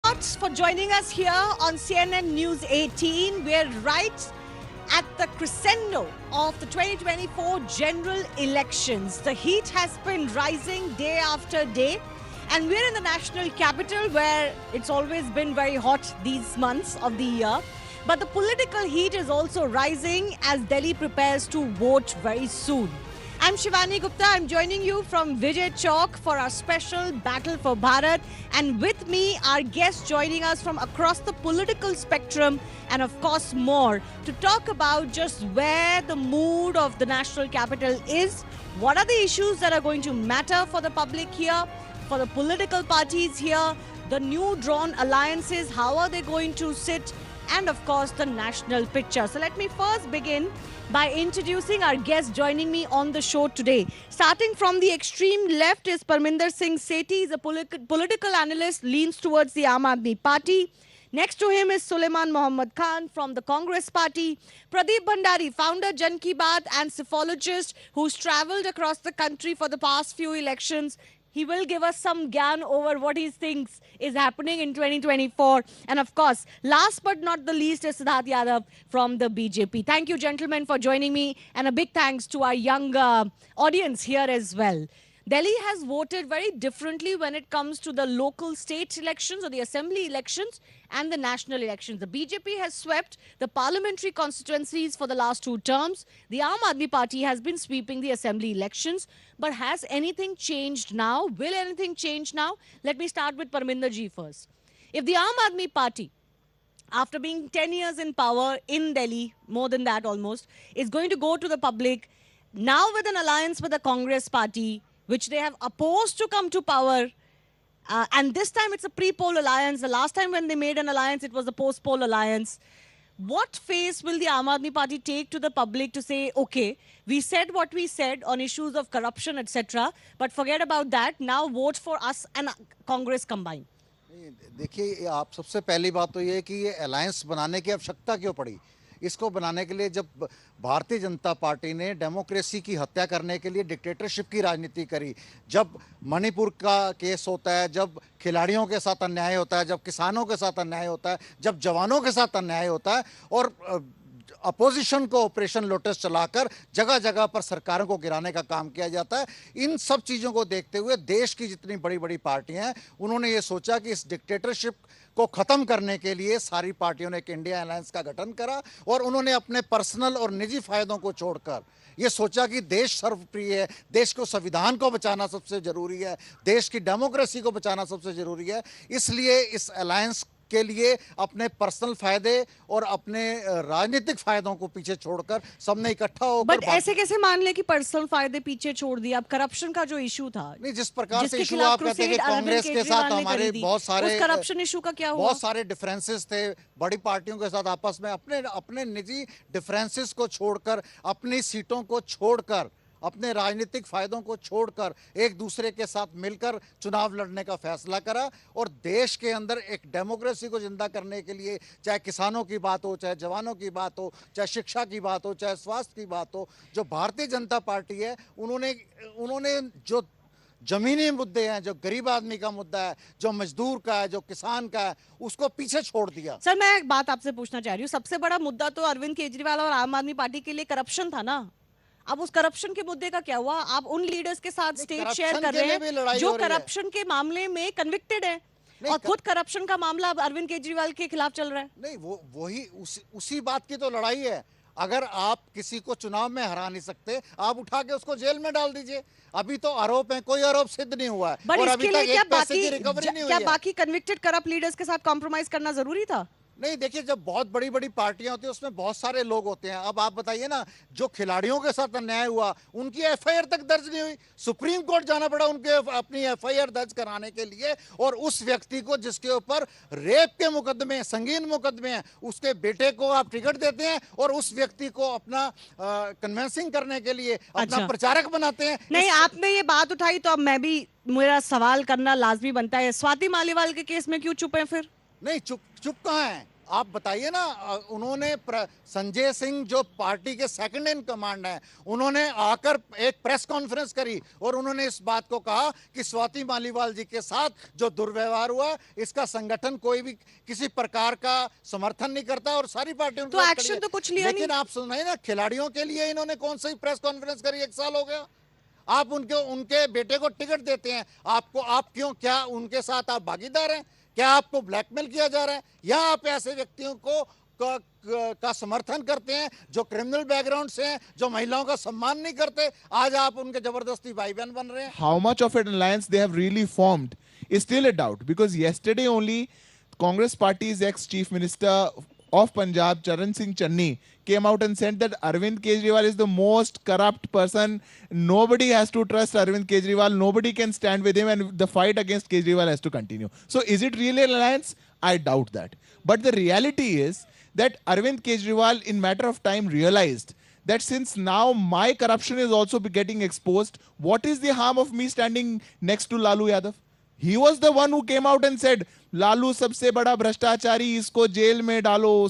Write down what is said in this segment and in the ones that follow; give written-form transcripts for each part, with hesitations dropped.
much for joining us here on CNN News 18. We're right at the crescendo of the 2024 general elections. The heat has been rising day after day, and we're in the national capital where it's always been very hot these months of the year. But the political heat is also rising as Delhi prepares to vote very soon. I'm Shivani Gupta. I'm joining you from Vijay Chowk for our special Battle for Bharat. And with me, our guests joining us from across the political spectrum and of course more to talk about just where the mood of the national capital is, what are the issues that are going to matter for the public here, for the political parties here, the new drawn alliances, how are they going to sit, and of course the national picture. So let me first begin by introducing our guest joining me on the show today. Starting from the extreme left is Parminder Singh Sethi. He's a political analyst, leans towards the Aam Aadmi Party. Next to him is Sulaiman Mohammad Khan from the Congress Party. Pradeep Bhandari, founder Jan Ki Baat and psephologist who's travelled across the country for the past few elections. He will give us some gyan over what he thinks is happening in 2024. And of course, last but not the least is Siddharth Yadav from the BJP. Thank you, gentlemen, for joining me. And a big thanks to our young audience here as well. Delhi has voted very differently when it comes to the local state elections or the assembly elections and the national elections. The BJP has swept the parliamentary constituencies for the last 2 terms. The Aam Aadmi Party has been sweeping the assembly elections. But has anything changed now? Will anything change now? Let me start with Parminder ji first. If the Aam Aadmi Party, after being 10 years in power in Delhi, more than that almost, is going to go to the public, now with an alliance with the Congress Party, which they have opposed to come to power. And this time it's a pre-poll alliance. The last time when they made an alliance, it was a post-poll alliance. What face will the Aam Aadmi Party take to the public to say, okay, we said what we said on issues of corruption, etc., but forget about that. Now vote for us and Congress combined. देखिए, आप सबसे पहली बात तो ये है कि ये अलायंस बनाने की आवश्यकता क्यों पड़ी। इसको बनाने के लिए जब भारतीय जनता पार्टी ने डेमोक्रेसी की हत्या करने के लिए डिक्टेटरशिप की राजनीति करी, जब मणिपुर का केस होता है, जब खिलाड़ियों के साथ अन्याय होता है, जब किसानों के साथ अन्याय होता है, जब जवानों के साथ अन्याय होता है और अपोजिशन को ऑपरेशन लोटस चलाकर जगह जगह पर सरकारों को गिराने का काम किया जाता है, इन सब चीज़ों को देखते हुए देश की जितनी बड़ी बड़ी पार्टियां हैं उन्होंने ये सोचा कि इस डिक्टेटरशिप को ख़त्म करने के लिए सारी पार्टियों ने एक इंडिया अलायंस का गठन करा और उन्होंने अपने पर्सनल और निजी फायदों को छोड़कर ये सोचा कि देश सर्वप्रिय है, देश को संविधान को बचाना सबसे ज़रूरी है, देश की डेमोक्रेसी को बचाना सबसे ज़रूरी है। इसलिए इस अलायंस के लिए अपने पर्सनल फायदे और अपने राजनीतिक फायदों को पीछे छोड़कर सबने इकट्ठा होकर बट ऐसे कैसे मान ले कि पर्सनल फायदे पीछे छोड़ दिया? अब करप्शन का जो इशू था, नहीं, जिस प्रकार से इशू आप कहते हैं कि कांग्रेस के साथ हमारे बहुत सारे करप्शन इशू का क्या हुआ? बहुत सारे डिफरेंसेस थे बड़ी पार्टियों के साथ आपस में, अपने निजी डिफरेंसेस को छोड़कर, अपनी सीटों को छोड़कर, अपने राजनीतिक फायदों को छोड़कर एक दूसरे के साथ मिलकर चुनाव लड़ने का फैसला करा और देश के अंदर एक डेमोक्रेसी को जिंदा करने के लिए, चाहे किसानों की बात हो, चाहे जवानों की बात हो, चाहे शिक्षा की बात हो, चाहे स्वास्थ्य की बात हो, जो भारतीय जनता पार्टी है उन्होंने जो जमीनी मुद्दे हैं, जो गरीब आदमी का मुद्दा है, जो मजदूर का है, जो किसान का है, उसको पीछे छोड़ दिया। सर, मैं एक बात आपसे पूछना चाह रही हूँ। सबसे बड़ा मुद्दा तो अरविंद केजरीवाल और आम आदमी पार्टी के लिए करप्शन था ना। अब उस करप्शन के मुद्दे का क्या हुआ? आप उन लीडर्स के साथ स्टेज शेयर कर रहे हैं जो करप्शन के मामले में कन्विक्टेड है और खुद करप्शन का मामला अरविंद केजरीवाल के खिलाफ चल रहा है। नहीं, वही उसी बात की तो लड़ाई है। अगर आप किसी को चुनाव में हरा नहीं सकते, आप उठा के उसको जेल में डाल दीजिए। अभी तो आरोप है, कोई आरोप सिद्ध नहीं हुआ है और अभी तक एक पैसे की रिकवरी नहीं हुई है। क्या बाकी कन्विक्टेड करप्ट लीडर्स के साथ कॉम्प्रोमाइज करना जरूरी था? नहीं, देखिए, जब बहुत बड़ी बड़ी पार्टियां होती हैं उसमें बहुत सारे लोग होते हैं। अब आप बताइए ना, जो खिलाड़ियों के साथ अन्याय हुआ उनकी एफआईआर तक दर्ज नहीं हुई, सुप्रीम कोर्ट जाना पड़ा उनके अपनी एफआईआर दर्ज कराने के लिए। और उस व्यक्ति को जिसके ऊपर रेप के मुकदमे, संगीन मुकदमे हैं, उसके बेटे को आप टिकट देते हैं और उस व्यक्ति को अपना कन्विंसिंग करने के लिए अपना प्रचारक बनाते हैं। नहीं, आपने ये बात उठाई तो अब मैं भी, मेरा सवाल करना लाजमी बनता है। स्वाति मालीवाल के केस में क्यों चुप है फिर? नहीं, चुप कहाँ है? आप बताइए ना, उन्होंने संजय सिंह जो पार्टी के सेकंड इन कमांड हैं, उन्होंने आकर एक प्रेस कॉन्फ्रेंस करी और उन्होंने इस बात को कहा कि स्वाति मालीवाल जी के साथ जो दुर्व्यवहार हुआ, इसका संगठन कोई भी किसी प्रकार का समर्थन नहीं करता और सारी पार्टी उनके तो साथ एक्शन खड़ी है। तो कुछ लिया लेकिन आप सुनाइए ना, खिलाड़ियों के लिए इन्होंने कौन सी प्रेस कॉन्फ्रेंस करी? 1 साल हो गया। आप उनके बेटे को टिकट देते हैं, आपको, आप क्यों, क्या उनके साथ आप भागीदार हैं? क्या आपको ब्लैकमेल किया जा रहा है, या आप ऐसे व्यक्तियों को का समर्थन करते हैं जो क्रिमिनल बैकग्राउंड से हैं, जो महिलाओं का सम्मान नहीं करते? आज आप उनके जबरदस्ती भाई बहन बन रहे हैं। How much of an alliance they have really formed is still a doubt, because yesterday only Congress Party's ex-Chief Minister of Punjab, Charan Singh Channi, came out and said that Arvind Kejriwal is the most corrupt person. Nobody has to trust Arvind Kejriwal. Nobody can stand with him, and the fight against Kejriwal has to continue. So is it really an alliance? I doubt that. But the reality is that Arvind Kejriwal, in matter of time, realized that since now my corruption is also getting exposed, what is the harm of me standing next to Lalu Yadav? He was the one who came out and said, Lalu सबसे बड़ा भ्रष्टाचारी, इसको jail में डालो।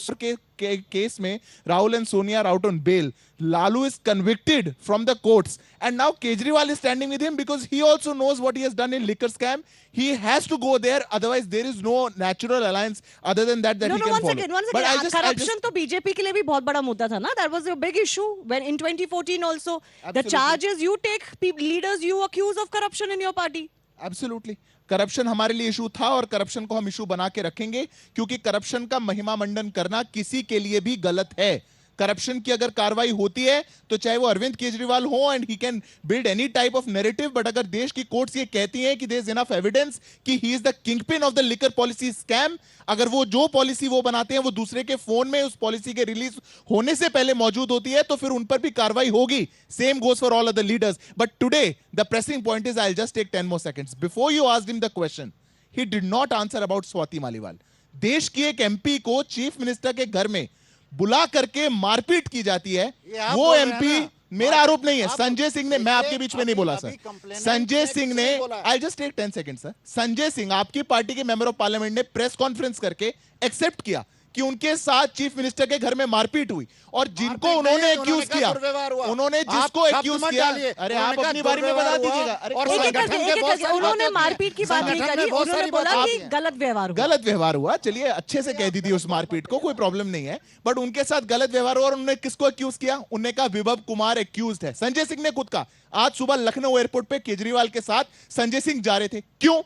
Case में Rahul and Sonia are out on bail. Lalu is convicted from the courts, and now Kejriwal is standing with him because he also knows what he has done in liquor scam. He has to go there, otherwise there is no natural alliance other than that he can follow. One second. Corruption तो BJP के लिए भी बहुत बड़ा मुद्दा था ना? That was a big issue when in 2014 also. Absolutely. The charges you take, leaders you accuse of corruption in your party. Absolutely. Corruption हमारे लिए इशू था और करप्शन को हम इशू बना के रखेंगे, क्योंकि करप्शन का महिमा मंडन करना किसी के लिए भी गलत है। करप्शन की अगर कार्रवाई होती है तो चाहे वो अरविंद केजरीवाल हो, and he can build any type of narrative, but अगर देश की कोर्ट्स ये कहती हैं कि देयर इज इनफ एविडेंस कि he is the kingpin of the liquor policy scam, अगर वो जो पॉलिसी वो बनाते हैं वो दूसरे के फोन में उस पॉलिसी के रिलीज होने से पहले मौजूद होती है, तो फिर उन पर भी कार्रवाई होगी। Same goes for all other leaders. But today the pressing point is, I will just take 10 more seconds. Before you asked him the question, he did not answer about Swati Maliwal. देश की एक एमपी को चीफ मिनिस्टर के घर में बुला करके मारपीट की जाती है। वो एमपी, मेरा आरोप नहीं है, संजय सिंह ने, मैं आपके बीच में नहीं बोला सर, संजय सिंह ने, I just take 10 seconds sir, Sanjay Singh आपकी पार्टी के मेंबर ऑफ पार्लियामेंट ने प्रेस कॉन्फ्रेंस करके एक्सेप्ट किया कि उनके साथ चीफ मिनिस्टर के घर में मारपीट हुई, और जिनको उन्होंने एक्यूज किया, उन्होंने जिसको एक्यूज किया, अरे आप अपनी बारे में बता दीजिएगा। उन्होंने मारपीट की बात नहीं करी, उन्होंने बोला कि गलत व्यवहार हुआ। चलिए, अच्छे से कह दी थी उस मारपीट को, कोई प्रॉब्लम नहीं है, बट उनके साथ गलत व्यवहार हुआ और उन्होंने किसको एक्यूज किया? उन्होंने कहा विभव कुमार एक्यूज है। संजय सिंह ने खुद कहा, आज सुबह लखनऊ एयरपोर्ट पे केजरीवाल के साथ संजय सिंह जा रहे थे। क्यों?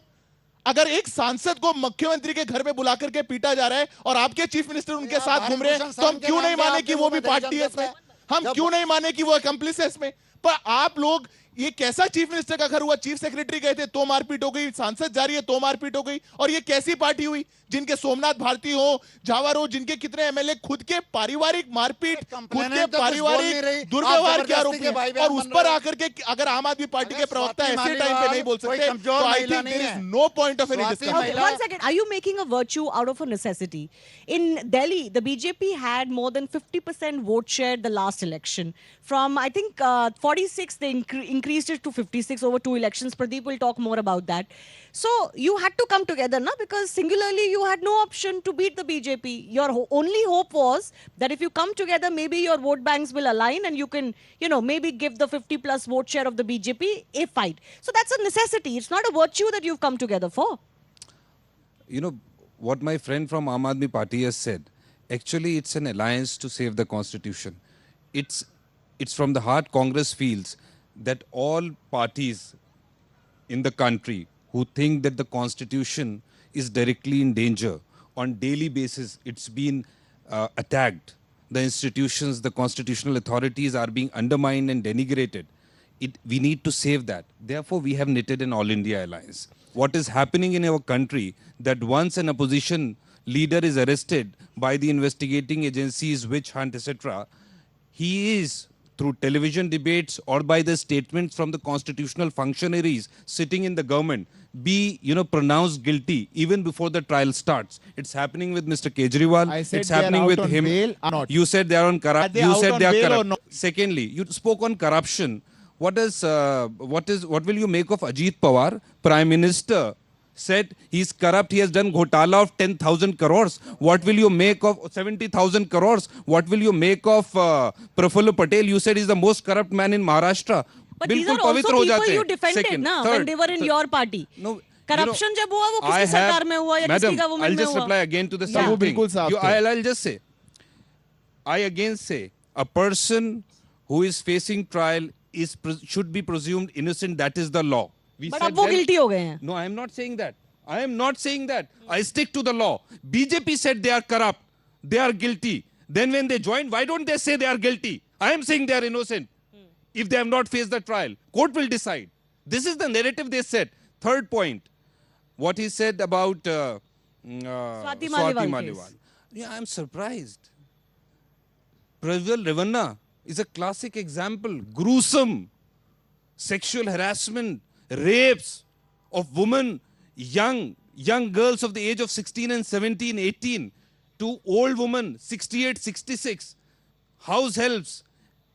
अगर एक सांसद को मुख्यमंत्री के घर में बुला करके पीटा जा रहा है और आपके चीफ मिनिस्टर उनके साथ घूम रहे हैं, तो हम क्यों नहीं माने कि वो भी पार्टी है इसमें? हम क्यों नहीं माने कि वो अकम्प्लिस है इसमें? पर आप लोग, ये कैसा चीफ मिनिस्टर का घर हुआ? चीफ सेक्रेटरी गए थे तो मारपीट हो गई, सांसद जा रही है तो मारपीट हो गई, और ये कैसी पार्टी हुई जिनके सोमनाथ भारती हो, झावर हो, जिनके कितने एमएलए खुद के पारिवारिक मारपीट, खुद के पारिवारिक दुर्व्यवहार के आरोप हैं, और उस पर आकर के अगर आम आदमी पार्टी के प्रवक्ता ऐसे टाइम पे नहीं बोल सकते, तो I think there is no point of any discussion. One second, are you making a virtue out of a necessity? In Delhi, the BJP had more than 50% vote share the last election. From, I think, 46, they increased it to 56 over 2 elections. Pradeep will talk more about that. So you had to come together, na? Because singularly you had no option to beat the BJP. Your only hope was that if you come together, maybe your vote banks will align and you can, maybe give the 50+ vote share of the BJP a fight. So that's a necessity. It's not a virtue that you've come together for. What my friend from Aam Aadmi Party has said, actually it's an alliance to save the constitution. It's from the heart Congress feels that all parties in the country who think that the constitution is directly in danger, on daily basis it's been attacked, the institutions, the constitutional authorities are being undermined and denigrated. We need to save that. Therefore we have knitted an all India alliance. What is happening in our country, that once an opposition leader is arrested by the investigating agencies, witch hunt, etc., he is, through television debates or by the statements from the constitutional functionaries sitting in the government, be pronounced guilty even before the trial starts. It's happening with Mr. Kejriwal. I said it's they are happening out with on him. bail or not? You said they are on corrupt. Are they You out said on they are bail or corrupt. not? Secondly, you spoke on corruption. What will you make of Ajit Pawar, Prime Minister, said he's corrupt, he has done ghotala of 10,000 crores. What will you make of 70,000 crores? What will you make of Prafulla Patel? You said he's the most corrupt man in Maharashtra. But these बिल्कुल are also पवित्र हो people जाते हैं. you defended Second, ना, third, when they were in your party. No, Corruption जब हुआ वो I किसकी have- सरकार में हुआ या Madam, किसकी government I'll में just हुआ? reply again to the Yeah. same वो बिल्कुल thing. साफ You, थे. I'll just say, I again say, a person who is facing trial is should be presumed innocent. That is the law. We But said अब वो then- guilty हो गए हैं. No, I am not saying that. I am not saying that. I stick to the law. BJP said they are corrupt. They are guilty. Then when they joined, why don't they say they are guilty? I am saying they are innocent. If they have not faced the trial, court will decide. This is the narrative they set. Third point, what he said about Swati Maliwal case. Yeah, I am surprised. Prajwal Revanna is a classic example. Gruesome sexual harassment, rapes of women, young girls of the age of 16 and 17, 18, to old women, 68, 66, house helps.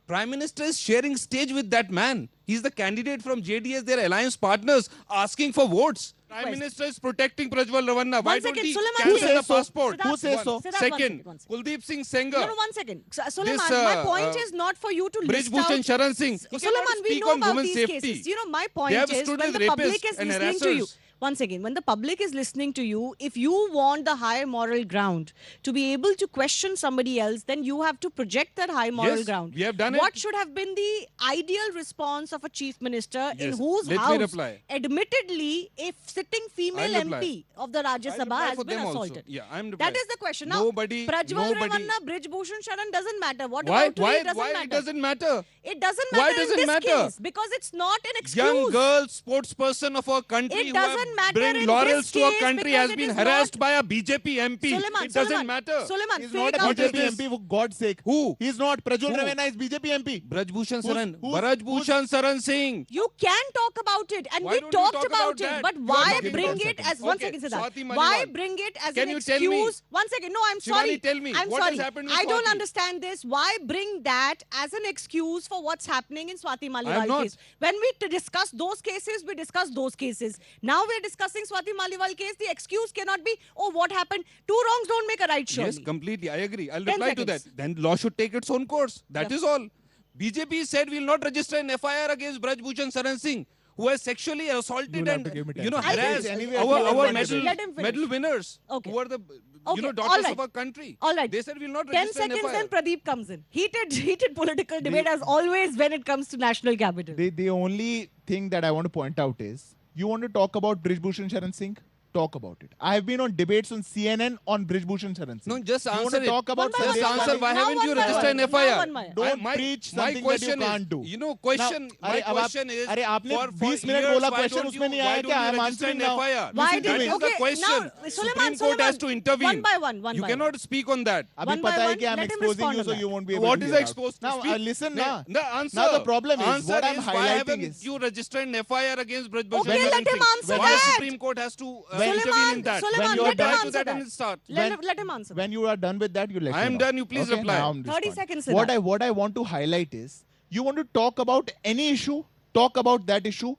Prime Minister is sharing stage with that man. He's the candidate from JDS, their alliance partners, asking for votes. Prime Minister is protecting Prajwal Ravanna. Why One don't second, he Suleiman, cancel who the says so? passport? Who says so? Siddharth, Second, one second. Kuldeep Singh Sengar. No, 1 second. Suleiman, This, my point is not for you to list Brij Bhushan out. Sharan Singh. He Suleiman, cannot we speak know on about women's these safety. cases. You know, my point They have is stood when with the public rapists is and listening to you. harassers. Once again, when the public is listening to you, if you want the high moral ground to be able to question somebody else, then you have to project that high moral Yes, ground. we have done What it. should have been the ideal response of a chief minister in Yes, whose let me house, reply. admittedly, a sitting female I'll reply. MP of the Rajya I'll Sabha reply has for been them also. assaulted? Yeah, I'm That replying. is the question. Now, Prajwal Ravanna, Brij Bhushan Sharan doesn't matter. What Why? about today? It doesn't Why matter. it doesn't matter? It doesn't Why matter does in it this matter? case because it's not an excuse. Young girl, sportsperson of our country It who doesn't have matter bring in laurels this to our case country because has it been is harassed not- by a BJP MP. Suleiman, It doesn't Suleiman, matter. Suleiman, He's fake not a out BJP this. MP, for God's sake. Who? He's not. Prajwal Who? Ravanna is BJP MP. Braj Bhushan Who's- Saran. who's- Braj Bhushan Saran Singh. You can talk about it, and Why we don't you talked talk about about it. that? But You are why talking bring about it seconds. as one Okay, second, Siddharth? Swati Why Maliwal. bring it as Can an you tell me? excuse? 1 second. No, I'm Shivani, sorry. tell me, I'm what sorry. has happened with I don't Swati? understand this. Why bring that as an excuse for what's happening in Swati Maliwal not. case? When we discuss those cases, we discuss those cases. Now we're discussing Swati Maliwal case. The excuse cannot be, oh, what happened? Two wrongs don't make a right, surely. Yes, completely. I agree. I'll 10 reply to that. seconds. Then law should take its own course. That Yeah. is all. BJP said we will not register an FIR against Braj Bhushan Saran Singh, who has sexually assaulted You'll have and to give me 10 seconds. harassed Anyway, our, let our him medal, finish. Let him finish. medal winners, Okay. who are the Okay, all daughters right. of our country. All right. They said we will not 10 register an seconds, FIR. then Pradeep comes in. Heated political debate as always when it comes to national capital. The only thing that I want to point out is, you want to talk about Brij Bhushan Sharan Singh? Talk about it. I have been on debates on CNN on Brij Bhushan Sharan Singh. No, just you want answer to it. talk about One by Just one. answer. Why Now haven't you one by registered an one. FIR? Now one by one. Don't my preach my something question that you can't do. is, you know, question. Now, My अरे अब आप- question is, अरे आपने for 20 minute years, बोला why question don't उसमें you- नहीं why आया don't क्या? you I'm register answering an now. FIR? Why Listen to did me. you? That is the Okay, question. now, Supreme Court has to intervene. One by one. You cannot speak on that. अभी One by पता है one, कि I'm let him exposing respond you, on so that. you won't be able What to is hear the out. exposed to Now, speak? listen No, now. the answer. Now the problem is, Answer what I'm is, why highlighting haven't is, you registered an FIR against Braj Bhushan Okay, Saran let him Singh? answer Why that. the Supreme Court has to intervene in that? Suleiman, When you are let him done- answer that that. and start. Let him answer. when you are done with that, you let I me am know. done, you please Okay, reply. now I'm 30 responding. seconds, What Siddharth. I want to highlight is, you want to talk about any issue, talk about that issue.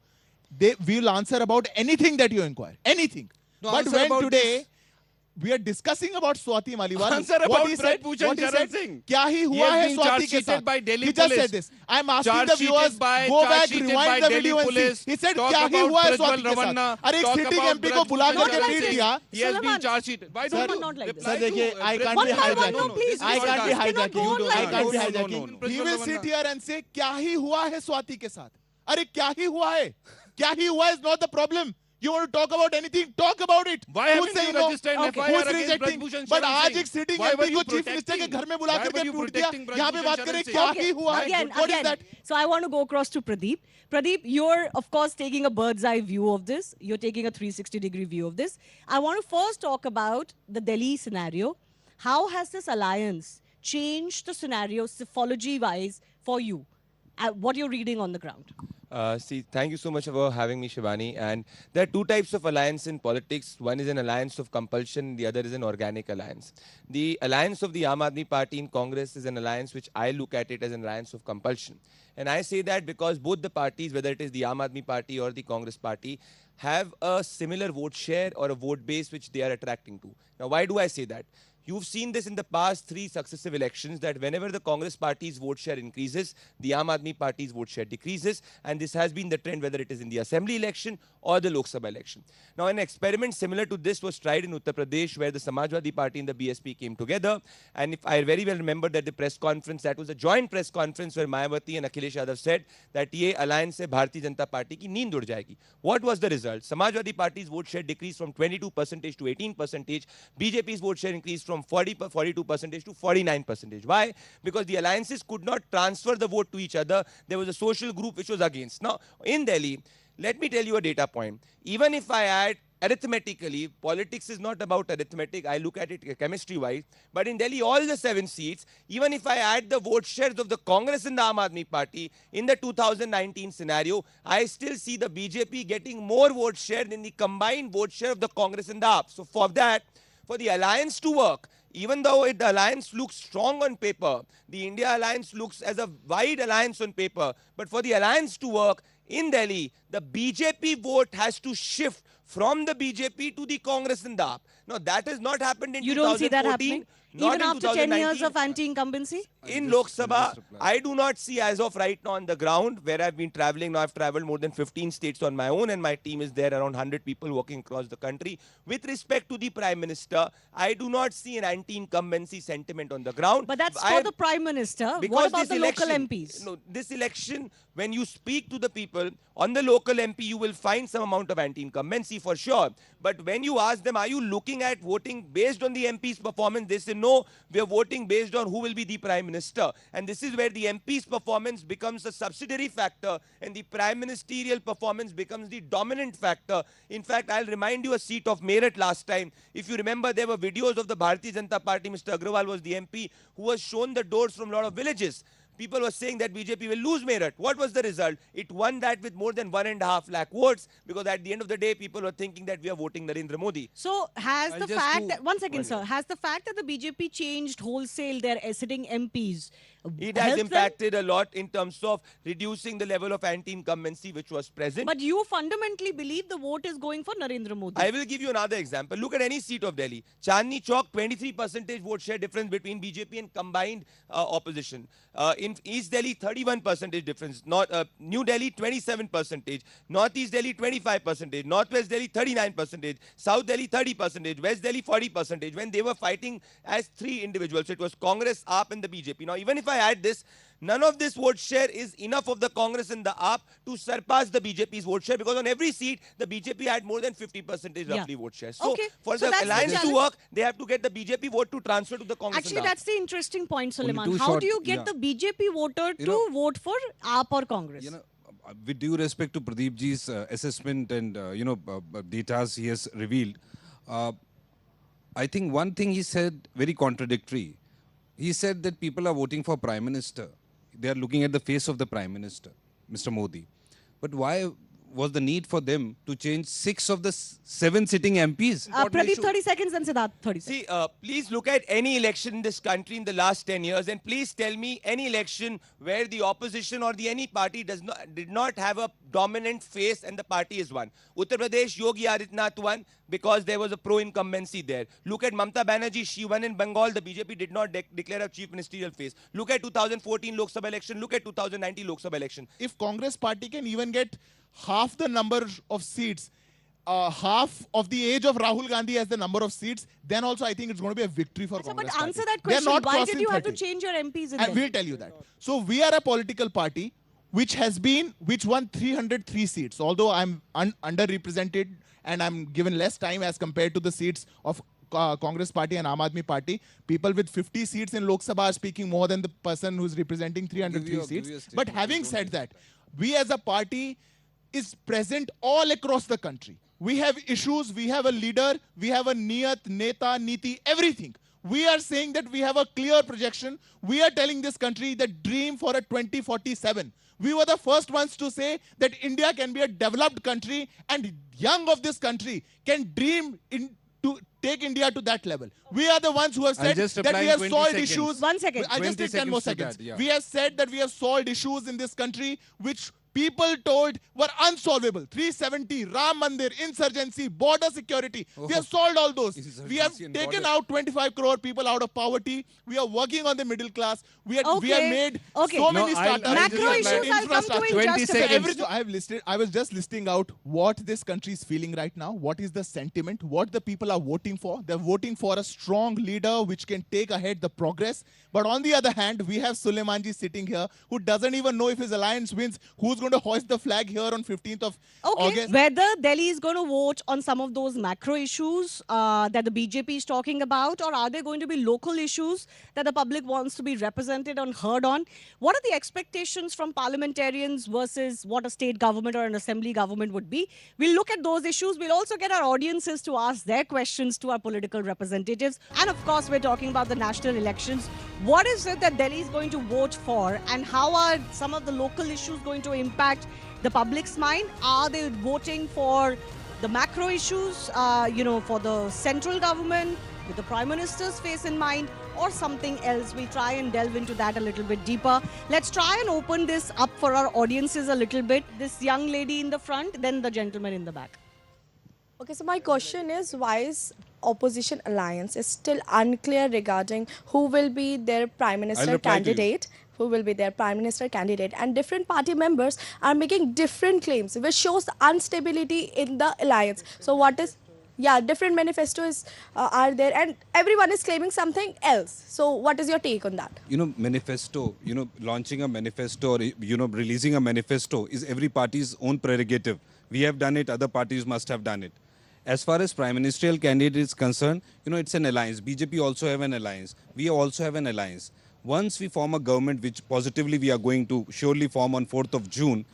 They will answer about anything that you inquire. Anything. No, But answer when about today this. we are discussing about Swati Maliwal, Answer about what he Braj said, Bhushan what he Sharan said, Singh. क्या ही He हुआ has है been Swati के charge-sheeted साथ? by Delhi He just police. said this. I'm asking the Charge-sheeted viewers, by- go back, charge-sheeted rewind by the Delhi video and see. police. He said Talk क्या ही about हुआ है Prajwal Swati के Ravanna. साथ? अरे एक Talk sitting about MP को Braj बुला Bhushan करके Sharan ट्वीट Singh. किया. He has been Suleiman, charge-sheeted. Why Suleiman, don't you not like this. reply Sir, देखिए, to I Braj can't One be by Bhushan one, Sharan no, Singh? please. This is I not can't be that. cannot go hijacking. on like I can't be this. hijacking. Prajwal He will Ravanna. sit here and say क्या ही हुआ है स्वाति के साथ? अरे क्या ही हुआ है? क्या ही हुआ is not the problem. You want to talk about anything? Talk about it. Why Who's haven't you saying no? registered an Okay. FIR Who's against Braj rejecting? Bhushan But Sharan आज Singh? एक sitting Why were MP you को chief minister के protecting? घर में बुला Why करके were you tweet किया. protecting Braj यहाँ पे Bhushan बात Sharan करें Singh? क्या Okay, ही हुआ है? again, What is again. that? So I want to go across to Pradeep. Pradeep, you're of course taking a bird's eye view of this. You're taking a 360-degree view of this. I want to first talk about the Delhi scenario. How has this alliance changed the scenario psephology-wise for you? What you're reading on the ground? Thank you so much for having me, Shivani. And there are two types of alliance in politics. One is an alliance of compulsion, the other is an organic alliance. The alliance of the Aam Aadmi Party in Congress is an alliance which I look at it as an alliance of compulsion. And I say that because both the parties, whether it is the Aam Aadmi Party or the Congress Party, have a similar vote share or a vote base which they are attracting to. Now, why do I say that? You've seen this in the past 3 successive elections that whenever the Congress party's vote share increases, the Aam Aadmi party's vote share decreases, and this has been the trend whether it is in the assembly election or the Lok Sabha election. Now, an experiment similar to this was tried in Uttar Pradesh where the Samajwadi Party and the BSP came together, and if I very well remember that the press conference, that was a joint press conference where Mayawati and Akhilesh Yadav said that ye alliance se Bharatiya Janata Party ki neend ud jayegi. What was the result? Samajwadi Party's vote share decreased from 22% to 18%, BJP's vote share increased from 42% to 49%. Why? Because the alliances could not transfer the vote to each other. There was a social group which was against. Now, in Delhi, let me tell you a data point. Even if I add arithmetically, politics is not about arithmetic. I look at it chemistry-wise. But in Delhi, all the 7 seats, even if I add the vote shares of the Congress and the Aam Aadmi Party in the 2019 scenario, I still see the BJP getting more vote share than the combined vote share of the Congress and the AAP. So for that, for the alliance to work, even though the alliance looks strong on paper, the India alliance looks as a wide alliance on paper, but for the alliance to work in Delhi, the BJP vote has to shift from the BJP to the Congress and the AAP. Now, that has not happened in 2014. You don't see that happening? Not Even in after 10 years 2019. of anti-incumbency? In Lok Sabha, I do not see as of right now on the ground where I've been traveling. Now I've traveled more than 15 states on my own and my team is there, around 100 people working across the country. With respect to the Prime Minister, I do not see an anti-incumbency sentiment on the ground. But that's for the Prime Minister. Because What about this the local election- MPs? No, this election, when you speak to the people on the local MP, you will find some amount of anti-incumbency for sure. But when you ask them, are you looking at voting based on the MP's performance? They say, no, we are voting based on who will be the Prime Minister. And this is where the MP's performance becomes a subsidiary factor and the Prime Ministerial performance becomes the dominant factor. In fact, I'll remind you a seat of Meerut last time. If you remember, there were videos of the Bharatiya Janata Party. Mr. Agrawal was the MP who was shown the doors from a lot of villages. People were saying that BJP will lose Meerut. What was the result? It won that with more than 1.5 lakh votes because at the end of the day, people were thinking that we are voting Narendra Modi. So has I'll the just fact do that, one second, one sir, has the fact that the BJP changed wholesale their sitting MPs It has helped them? impacted a lot in terms of reducing the level of anti-incumbency which was present. But you fundamentally believe the vote is going for Narendra Modi. I will give you another example. Look at any seat of Delhi. Chandni Chowk, 23% vote share difference between BJP and combined opposition. In East Delhi, 31% difference. New Delhi, 27%. Northeast Delhi, 25%. Northwest Delhi, 39%. South Delhi, 30%. West Delhi, 40%. When they were fighting as 3 individuals. So it was Congress, AAP and the BJP. Now, even if I add this, none of this vote share is enough of the Congress and the AAP to surpass the BJP's vote share because on every seat, the BJP had more than 50% roughly vote share. So Okay. for So the that's the alliance to challenge. work, they have to get the BJP vote to transfer to the Congress Actually, and the AAP. that's the interesting point, Suleiman. two How short- do you get yeah. the BJP voter to know- vote for AAP or Congress? You know, with due respect to Pradeep ji's assessment and data he has revealed, I think one thing he said very contradictory. He said that people are voting for Prime Minister. They are looking at the face of the Prime Minister, Mr. Modi. But why was the need for them to change 6 of the 7 sitting MPs? Pradeep, 30 seconds and Siddharth, 30 seconds. See, please look at any election in this country in the last 10 years and please tell me any election where the opposition or any party did not have a dominant face and the party is won. Uttar Pradesh, Yogi Adityanath won because there was a pro-incumbency there. Look at Mamata Banerjee, she won in Bengal. The BJP did not declare a chief ministerial face. Look at 2014 Lok Sabha election. Look at 2019 Lok Sabha election. If Congress party can even get half the number of seats, half of the age of Rahul Gandhi as the number of seats, then also I think it's going to be a victory for So, Congress but answer party. that They're question. not Why did crossing you have to 30. change your MPs in I there? will tell you that. So we are a political party which won 303 seats. Although I'm underrepresented and I'm given less time as compared to the seats of Congress party and Aam Aadmi party. People with 50 seats in Lok Sabha are speaking more than the person who's representing 303 Give you a seats. statement. But having said that, we as a party is present all across the country. We have issues, we have a leader, we have a niyat, neta, niti, everything. We are saying that we have a clear projection. We are telling this country that dream for a 2047. We were the first ones to say that India can be a developed country and young of this country can dream to take India to that level. We are the ones who have said just that apply we in have 20 solved seconds. issues. 1 second. I just 20 need 10 more seconds to seconds. that, yeah. We have said that we have solved issues in this country which people told were unsolvable. 370, Ram Mandir, insurgency, border security. We have solved all those. We have Insurgency and taken border. out 25 crore people out of poverty. We are working on the middle class. We have Okay. made Okay. so No, many I'll- startups. Macro just- issues, I'll come to in 20 just a bit. seconds. I was just listing out what this country is feeling right now. What is the sentiment? What the people are voting for? They're voting for a strong leader which can take ahead the progress. But on the other hand, we have Suleimanji sitting here who doesn't even know if his alliance wins. Who's going to hoist the flag here on 15th of Okay, August? whether Delhi is going to vote on some of those macro issues that the BJP is talking about, or are there going to be local issues that the public wants to be represented and heard on? What are the expectations from parliamentarians versus what a state government or an assembly government would be? We'll look at those issues. We'll also get our audiences to ask their questions to our political representatives. And of course, we're talking about the national elections. What is it that Delhi is going to vote for, and how are some of the local issues going to impact the public's mind? Are they voting for the macro issues, for the central government with the Prime Minister's face in mind, or something else? We'll try and delve into that a little bit deeper. Let's try and open this up for our audiences a little bit. This young lady in the front, then the gentleman in the back. Okay, so my question is, why is opposition alliance is still unclear regarding who will be their prime minister reply to you. candidate? Who will be their prime minister candidate? And different party members are making different claims, which shows the instability in the alliance. So what is? Yeah, different manifestos are there, and everyone is claiming something else. So what is your take on that? Manifesto, launching a manifesto or, releasing a manifesto is every party's own prerogative. We have done it, other parties must have done it. As far as prime ministerial candidate is concerned, it's an alliance. BJP also have an alliance. We also have an alliance. Once we form a government, which positively we are going to surely form on 4th of June,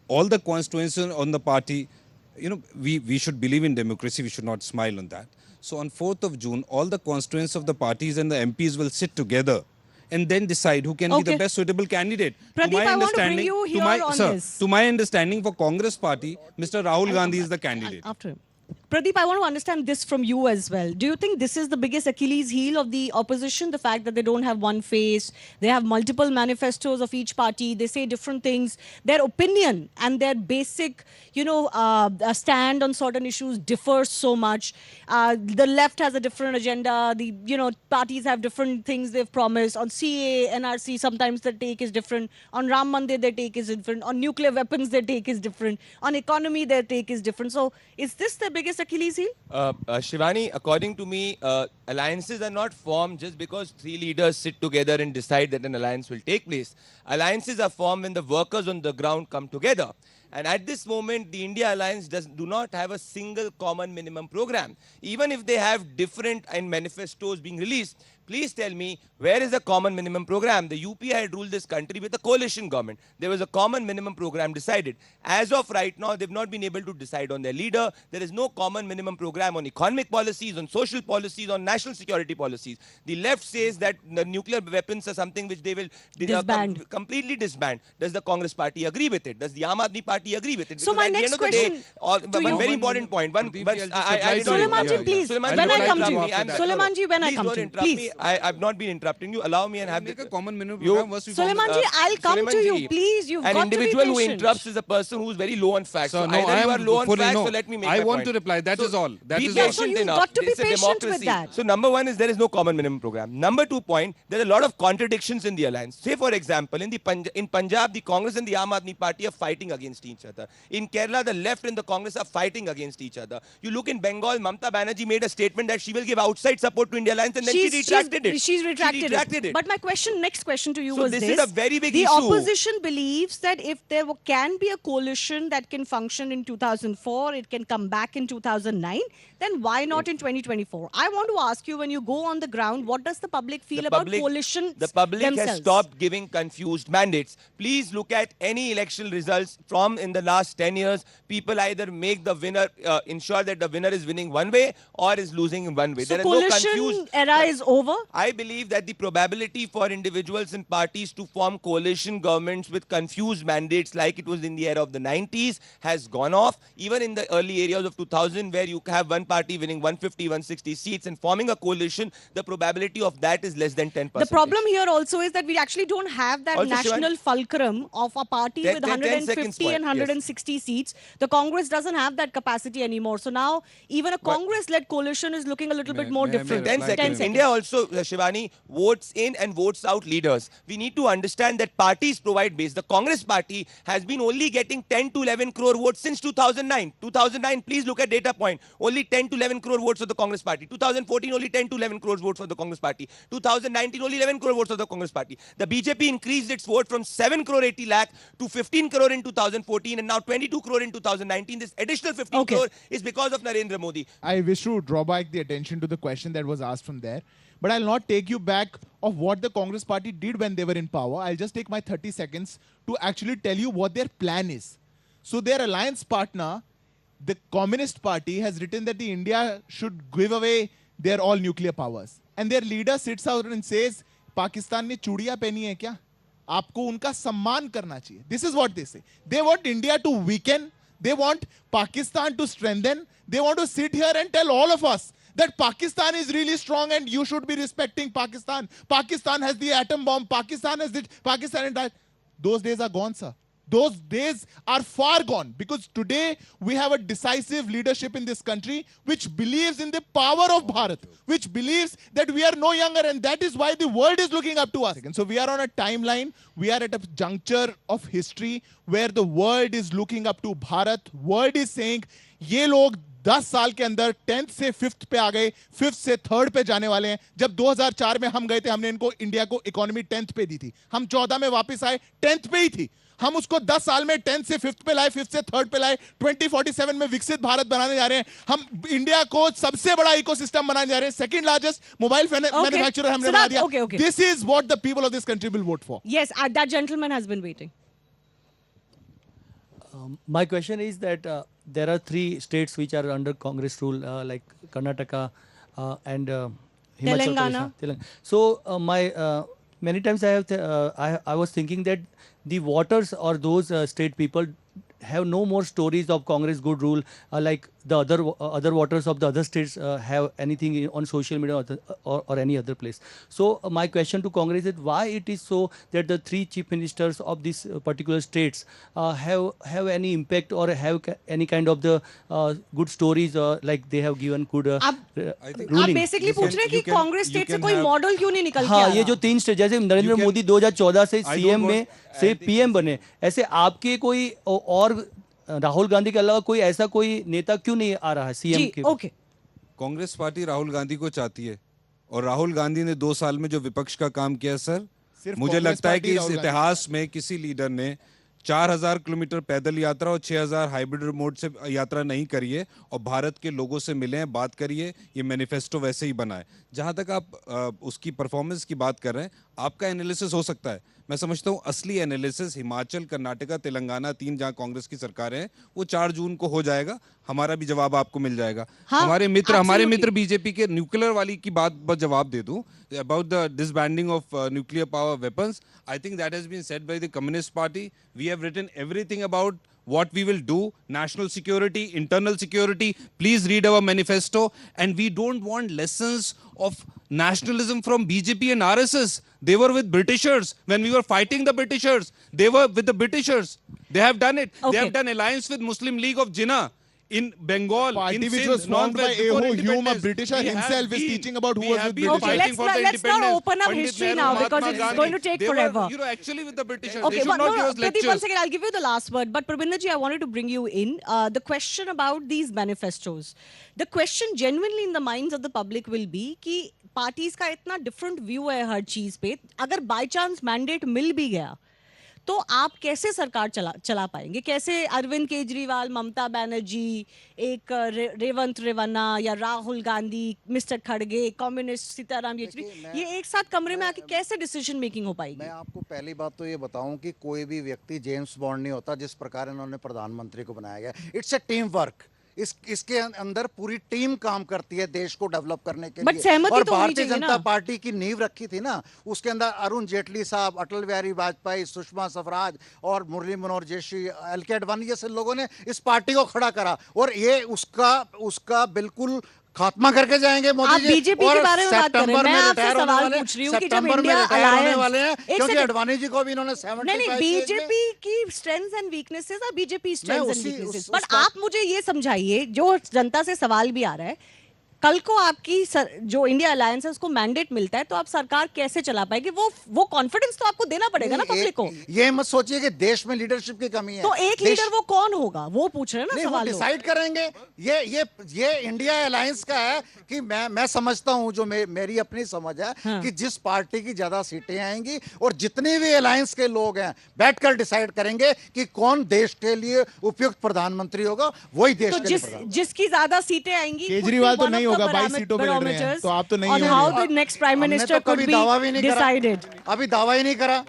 all the constituencies on the party, we should believe in democracy. We should not smile on that. So on 4th of June, all the constituents of the parties and the MPs will sit together and then decide who can be Okay. the best suitable candidate. Pradeep, I want to bring you here on this. To my understanding, for Congress party, Mr. Rahul Gandhi is the candidate. After him. Pradeep, I want to understand this from you as well. Do you think this is the biggest Achilles heel of the opposition? The fact that they don't have one face, they have multiple manifestos of each party, they say different things. Their opinion and their basic, stand on certain issues differs so much. The left has a different agenda. The, parties have different things they've promised. On CA, NRC, sometimes their take is different. On Ram Mandir, their take is different. On nuclear weapons, their take is different. On economy, their take is different. So is this the biggest Achilles heel? Shivani, according to me, alliances are not formed just because three leaders sit together and decide that an alliance will take place. Alliances are formed when the workers on the ground come together. And at this moment, the India Alliance do not have a single common minimum program. Even if they have different manifestos being released, please tell me, where is the common minimum program? The UPI had ruled this country with a coalition government. There was a common minimum program decided. As of right now, they've not been able to decide on their leader. There is no common minimum program on economic policies, on social policies, on national security policies. The left says that the nuclear weapons are something which they will Disband. completely disband. Does the Congress party agree with it? Does the Aam Aadmi party agree with it? So Because my at the next end of the day, question to one you- very important point. Pradeep, I'll just reply to you. Suleimanji, Yeah, please, Suleimanji, when I don't come to interrupt you. me. I'm- Suleimanji, when I Please come don't to you. interrupt me. Please. I've not been interrupting you. Allow me and have Make a common minimum You- program. Once we form the- Suleimanji, I'll come to you. Suleimanji, Please, you've an got to be individual who patient. interrupts is a person who's very low on facts. So, So, no, either I you are am low on fully facts, no. so let me make I my want point. to reply. That is all. That be is all. patient So you've enough. got to be It's a patient with democracy. that. So number one is there is no common minimum program. Number 2 point, there are a lot of contradictions in the alliance. Say for example, in Punjab, the Congress and the Aam Aadmi Party are fighting against each other. In Kerala, the left and the Congress are fighting against each other. You look in Bengal, Mamata Banerjee made a statement that she will give outside support to India Alliance, and then she retracted it. She's retracted it. But my next question to you So was this this. is a very big the issue. opposition believes that if there can be a coalition that can function in 2004, it can come back in 2009, then why not in 2024? I want to ask you, when you go on the ground, what does the public feel about coalitions The public themselves? has stopped giving confused mandates. Please look at any election results from in the last 10 years, people either make the winner, ensure that the winner is winning one way or is losing in one way. So There is no coalition confused era is over? I believe that the probability for individuals and parties to form coalition governments with confused mandates like it was in the era of the 90s has gone off. Even in the early areas of 2000 where you have one party winning 150, 160 seats and forming a coalition, the probability of that is less than 10%. The problem here also is that we actually don't have that Also, national fulcrum of a party with 10 seconds 150 point, and 160 seats. The Congress doesn't have that capacity anymore. So now even a Congress-led coalition is looking a little bit more may I different. reply 10 to seconds. you? India also, Shivani, votes in and votes out leaders. We need to understand that parties provide base. The Congress party has been only getting 10 to 11 crore votes since 2009. 2009, please look at data point. Only 10 to 11 crore votes for the Congress party. 2014, only 10 to 11 crore votes for the Congress party. 2019, only 11 crore votes for the Congress party. The BJP increased its vote from 7 crore 80 lakh to 15 crore in 2014 and now 22 crore in 2019. This additional 15 Okay. crore is because of Narendra Modi. I wish to draw back the attention to the question that was asked from there. But I'll not take you back of what the Congress party did when they were in power. I'll just take my 30 seconds to actually tell you what their plan is. So their alliance partner, the Communist Party, has written that the India should give away their all nuclear powers. And their leader sits out and says, Pakistan ने चूड़ियां पहनी है क्या? आपको उनका सम्मान करना चाहिए. This is what they say. They want India to weaken. They want Pakistan to strengthen. They want to sit here and tell all of us that Pakistan is really strong and you should be respecting Pakistan. Pakistan has the atom bomb. Pakistan has it. Pakistan and that. Those days are gone, sir. Those days are far gone because today we have a decisive leadership in this country which believes in the power of Bharat, which believes that we are no younger, and that is why the world is looking up to us. And so we are on a timeline, we are at a juncture of history where the world is looking up to Bharat. World is saying, ये लोग 10 साल के अंदर 10th से 5th पे आ गए, 5th से 3rd पे जाने वाले हैं. जब 2004 में हम गए थे, हमने इनको इंडिया को इकोनॉमी 10th पे दी थी. हम 14 में वापस आए, 10th पे ही थी. हम उसको 10 साल में 10th से 5th पे लाए, 5th से 3rd पे लाए. 2047 में विकसित भारत बनाने जा रहे हैं. हम इंडिया को सबसे बड़ा इकोसिस्टम बनाने जा रहे हैं. सेकंड लार्जेस्ट मोबाइल मैन्युफैक्चरर हमने बना दिया. Okay. This is what the people of this country will vote for. Yes, that gentleman has been waiting. My question is that there are 3 states which are under Congress rule, like Karnataka and Himachal Telangana. Pradesh. So many times I was thinking that the voters or those state people have no more stories of Congress good rule, like the other voters of the other states have anything on social media or any other place. So my question to Congress is why it is so that the 3 chief ministers of these particular states have any impact or have any kind of the good stories, like they have given good आप ruling. Basically पूछ रहे हैं कि you can- Congress you state से can कोई have- model क्यों नहीं निकल के आ हाँ, रहा? ये जो 3 स्टेट जैसे नरेंद्र can- मोदी 2014 से I don't सीएम में want- से पीएम बने, ऐसे आपके कोई और राहुल गांधी के अलावा कोई ऐसा कोई नेता क्यों नहीं आ रहा है सीएम जी, के? ओके. कांग्रेस पार्टी राहुल गांधी को चाहती है और राहुल गांधी ने 2 साल में जो विपक्ष का काम किया सर, सिर्फ मुझे कांग्रेस लगता है पार्टी कि इस राहुल गांधी- इतिहास में किसी लीडर ने 4000 किलोमीटर पैदल यात्रा और 6000 हाइब्रिड मोड से यात्रा नहीं करी है और भारत के लोगों से मिले हैं, बात करिए. ये मैनिफेस्टो वैसे ही बना है. जहां तक आप उसकी परफॉर्मेंस की बात कर रहे हैं, आपका एनालिसिस हो सकता है. मैं समझता हूं असली एनालिसिस हिमाचल, कर्नाटका, तेलंगाना 3 जहां कांग्रेस की सरकारें हैं, वो 4 जून को हो जाएगा. हमारा भी जवाब आपको मिल जाएगा. हाँ, हमारे absolutely. मित्र बीजेपी के न्यूक्लियर वाली की बात पर जवाब दे दूं, about the disbanding of nuclear power weapons. I think that has been said by the Communist Party. We have written everything about what we will do, national security, internal security. Please read our manifesto. And we don't want lessons of nationalism from BJP and RSS. They were with Britishers. When we were fighting the Britishers, they were with the Britishers. They have done it. Okay. They have done alliance with Muslim League of Jinnah. In Bengal, Party in which Sindh, was formed by Northwest, before Eho Hume, a independence. Britisher We have himself is been- teaching about who we was have with been British. Okay, fighting for the let's not independence. open up Pandit history Nehru, now Mahatma because it's Gandhi, going to take they were, forever. actually with the Britishers. Okay, They should but not give us Pradeep, one lectures. second, I'll give you the last word. But Prabinderji, I wanted to bring you in. The question about these manifestos. The question genuinely in the minds of the public will be कि parties का इतना different view है हर चीज पे. अगर by chance mandate मिल भी गया, तो आप कैसे सरकार चला पाएंगे? कैसे अरविंद केजरीवाल, ममता बनर्जी, एक रेवंत रेवन्ना या राहुल गांधी, मिस्टर खड़गे, कम्युनिस्ट सीताराम येचुरी, ये एक साथ कमरे में आके कैसे डिसीजन मेकिंग हो पाएगी? मैं आपको पहली बात तो ये बताऊं कि कोई भी व्यक्ति जेम्स बॉन्ड नहीं होता जिस प्रकार इन्होंने प्रधानमंत्री को बनाया गया। It's a team work. इसके अंदर पूरी टीम काम करती है देश को डेवलप करने के But लिए। सहमति और तो होनी भारतीय चाहिए जनता ना। पार्टी की नींव रखी थी ना, उसके अंदर अरुण जेटली साहब, अटल बिहारी वाजपेयी, सुषमा स्वराज और मुरली मनोहर जोशी, एल.के. आडवाणी जैसे लोगों ने इस पार्टी को खड़ा करा, और ये उसका बिल्कुल खात्मा करके जाएंगे मोदी आप जी। बीजेपी के और बारे में बात कर रहे हैं, सितंबर मैं में आपसे रिटायर होने सवाल वाले- पूछ रही हूँ कि जब सितंबर में इंडिया रिटायर होने अलायंस- वाले हैं, एक क्योंकि सेकंड। आडवाणी जी को भी इन्होंने 75 नहीं, एज में- बीजेपी की स्ट्रेंथ्स एंड वीकनेसेस और बीजेपी स्ट्रेंथ्स एंड उसी- वीकनेसेस। उस- बट उसका- आप मुझे ये समझाइए, जो जनता से सवाल भी आ रहा है, कल को आपकी जो इंडिया अलायंस है उसको मैंडेट मिलता है, तो आप सरकार कैसे चला पाएगी? वो कॉन्फिडेंस तो आपको देना पड़ेगा ना पब्लिक को। ये मत सोचिए कि देश में लीडरशिप की कमी है। तो एक देश- लीडर वो कौन होगा, वो पूछ रहे हैं ना नहीं, वो सवाल लोग। डिसाइड करेंगे। ये इंडिया अलायंस का है कि मैं समझता हूं, जो मेरी अपनी समझ है, हाँ। कि जिस पार्टी की ज्यादा सीटें आएंगी और जितने भी अलायंस के लोग हैं बैठकर डिसाइड करेंगे कि कौन देश के लिए उपयुक्त प्रधानमंत्री होगा, वही देश तो के लिए प्रधानमंत्री। जिसकी ज्यादा सीटें आएंगी, केजरीवाल तो नहीं होगा, 22 सीटों पे लड़ रहे हैं, तो आप तो नहीं on होंगे। how the next prime हमने minister तो could कभी be दावा भी नहीं करा। decided. अभी दावा ही नहीं करा।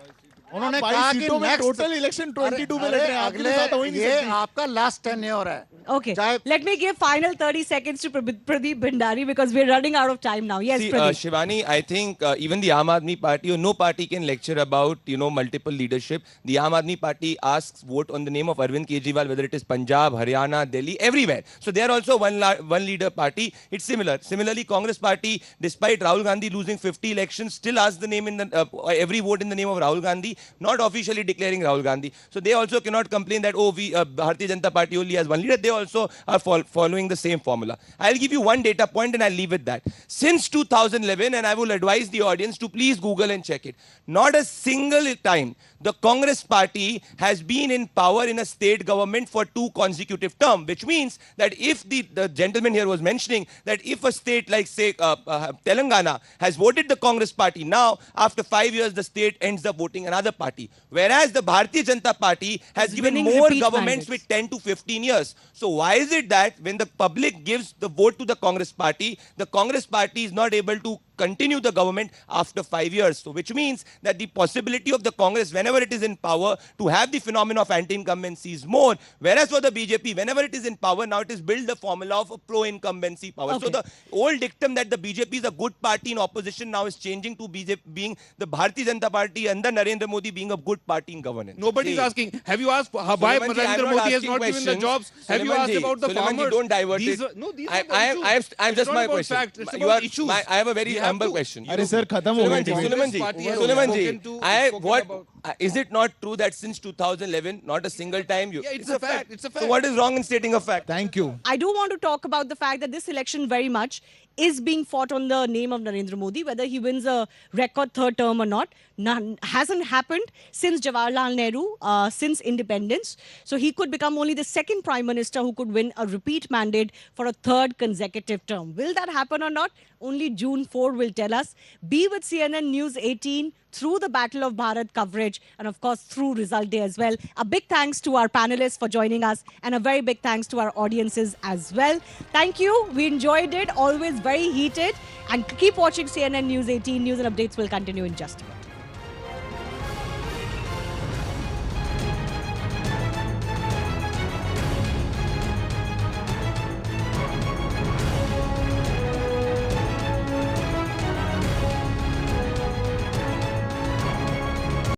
उन्होंने 22 कहा कि सीटों में next- टोटल इलेक्शन 22 में लड़ रहे हैं, आपके अगले तो साथ हो ही नहीं ये सकती। आपका लास्ट टेन्योर है। Okay, चाहे let me give final 30 seconds to Pradeep Bhandari because we're running out of time now. Yes, See, Pradeep. Shivani, I think even the Aam Aadmi Party or no party can lecture about multiple leadership. The Aam Aadmi Party asks vote on the name of Arvind Kejriwal, whether it is Punjab, Haryana, Delhi, everywhere. So they are also one leader party. It's similar. Similarly, Congress Party, despite Rahul Gandhi losing 50 elections, still asks the name in the every vote in the name of Rahul Gandhi, not officially declaring Rahul Gandhi. So they also cannot complain that we Bharatiya Janata Party only has one leader. They also are following the same formula. I'll give you one data point and I'll leave it that. Since 2011, and I will advise the audience to please Google and check it, not a single time the Congress Party has been in power in a state government for 2 consecutive terms, which means that if the gentleman here was mentioning that if a state like say Telangana has voted the Congress Party, now after 5 years the state ends up voting another party, whereas the Bharatiya Janata Party has given winning more repeat governments mandates. with 10 to 15 years. So why is it that when the public gives the vote to the Congress Party is not able to continue the government after 5 years? So which means that the possibility of the Congress, whenever it is in power, to have the phenomenon of anti-incumbency is more. Whereas for the BJP, whenever it is in power, now it is built the formula of a pro-incumbency power. Okay. So the old dictum that the BJP is a good party in opposition now is changing to BJP being the Bharatiya Janata Party under Narendra Modi being a good party in governance. Nobody's See, asking. Have you asked why Suleiman ji, I'm Narendra not Modi has asking not given the questions. jobs? Have you Suleiman asked ji, about the Suleiman ji, farmers? don't divert These it. are, no, these I are the issues. have It's just not my about question. facts, it's You about are- issues. I have a very We have humble to- question. अरे sir खत्म हो गई थी। Suleiman ji, Party has Suleiman ji, spoken to- what about- is it not true that since 2011, not a single time you? Yeah, it's a fact, it's a So fact. what is wrong in stating a fact? Thank you. I do want to talk about the fact that this election very much is being fought on the name of Narendra Modi. Whether he wins a record third term or not, hasn't happened since Jawaharlal Nehru, since independence. So he could become only the second prime minister who could win a repeat mandate for a third consecutive term. Will that happen or not? Only June 4 will tell us. Be with CNN News 18 through the Battle of Bharat coverage and of course through Result Day as well. A big thanks to our panelists for joining us and a very big thanks to our audiences as well. Thank you. We enjoyed it. Always very heated. And keep watching CNN News 18. News and updates will continue in just a bit.